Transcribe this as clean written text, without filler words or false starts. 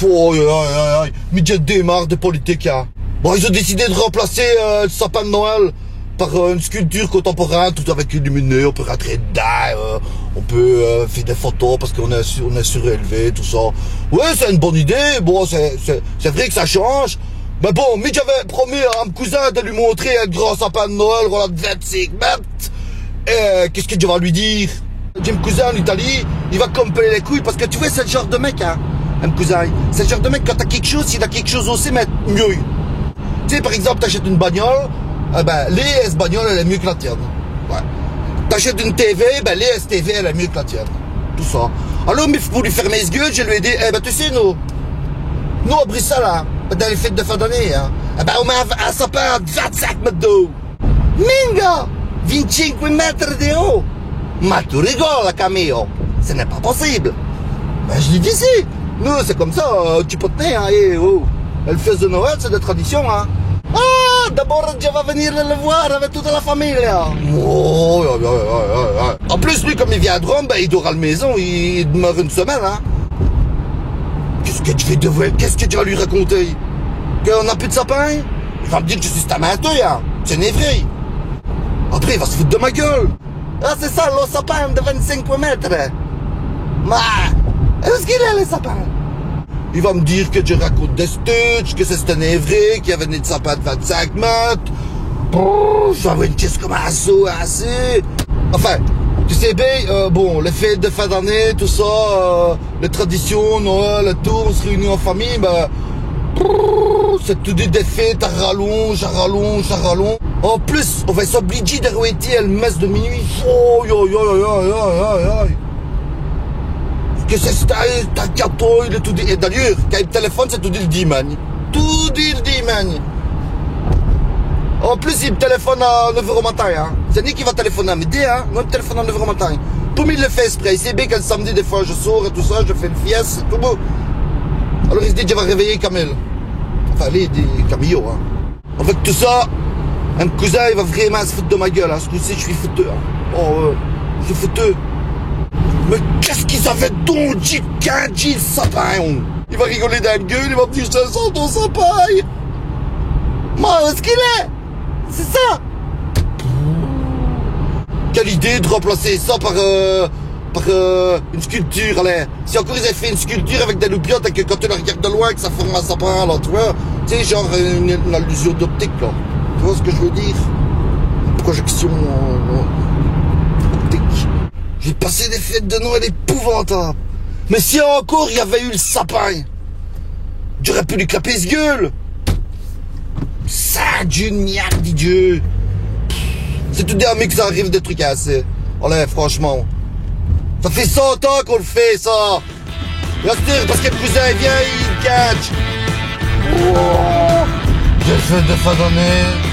Mais j'ai démarre de politique, hein. Bon, ils ont décidé de remplacer le sapin de Noël par une sculpture contemporaine, tout avec illuminé, on peut rentrer dedans, on peut faire des photos parce qu'on est surélevé, tout ça. Ouais, c'est une bonne idée, bon, c'est vrai que ça change. Mais bon, mais j'avais promis à mon cousin de lui montrer un grand sapin de Noël, voilà, de 25 mètres. Et qu'est-ce que je vais lui dire? J'ai mon cousin en Italie, il va compter les couilles parce que tu vois, c'est le genre de mec, hein, mon cousin. C'est le genre de mec, quand t'as quelque chose, il a quelque chose aussi, mais mieux. Tu sais, par exemple, t'achètes une bagnole, l'ES bagnole, elle est mieux que la tienne. Ouais. T'achètes une TV, l'ES TV, elle est mieux que la tienne. Tout ça. Alors, mais pour lui fermer ce gueule, je lui ai dit, tu sais, nous, à Bruxelles, hein, dans les fêtes de fin d'année, hein, on met un sapin de 25 mètres de haut. Minga! 25 mètres de haut! Ma tu rigoles, Camille! Ce n'est pas possible! Ben, je lui dis si! Nous, c'est comme ça, tu peux tenir, hein, et oh! Elle fait de Noël, c'est des traditions, hein! Ah! D'abord, je vais venir le voir avec toute la famille, hein. Oh! En plus, lui, comme il vient de Rome, il dort à la maison, il demeure une semaine, hein! Qu'est-ce que tu vas lui raconter? Qu'on n'a plus de sapin? Il va me dire que je suis stamateur, hein! C'est une vrai! Après, il va se foutre de ma gueule! Ah, c'est ça, le sapin de 25 mètres! Mais, où est-ce qu'il est, le sapin? Il va me dire que je raconte des studs, que c'est un vrai, qu'il y avait des sapins de 25 mètres. Je vais avoir une caisse comme un saut, assez. Enfin, tu sais bien, bon, les fêtes de fin d'année, tout ça, les traditions, Noël, le tour, on se réunit en famille, c'est tout des fêtes à rallonge. En plus, on va s'obliger de répéter le messe de minuit. Que c'est ta gâteau, il est tout dit. Et d'ailleurs, quand il téléphone, c'est tout dit le dimanche. Tout dit le dimanche. En plus, il me téléphone à 9h au matin, hein. C'est lui qui va téléphoner à midi, hein. Moi, il me téléphone à 9h au matin. Tout le monde le fait exprès. Il sait bien que le samedi, des fois, je sors et tout ça, je fais une fieste, c'est tout beau. Alors, il se dit, je vais réveiller Camille. Enfin, lui, il dit Camillo, hein. Avec tout ça, un cousin, il va vraiment se foutre de ma gueule, hein. Ce coup-ci, je suis fouteux, hein. Oh, je suis fouteux. Mais qu'est-ce qu'ils avaient donc dit qu'un dit le sapin? Il va rigoler dans la gueule, il va me dire, je sens ton sapin. Moi, où est-ce qu'il est? C'est ça. Quelle idée de remplacer ça par une sculpture, allez. Si encore ils avaient fait une sculpture avec des loupiottes et que quand tu la regardes de loin, que ça forme un sapin, là, tu vois. Tu sais, genre une allusion d'optique, là. Tu vois ce que je veux dire? Une projection optique. J'ai passé des fêtes de Noël épouvantables. Mais si encore il y avait eu le sapin, j'aurais pu lui clapper ce gueule. Ça, d'une merde, Dieu. C'est tout des amis que ça arrive des trucs assez. Allez, franchement. Ça fait 100 ans qu'on le fait, ça. Restez, parce que le cousin vient, il catch. Oh, j'ai fait de fin d'année.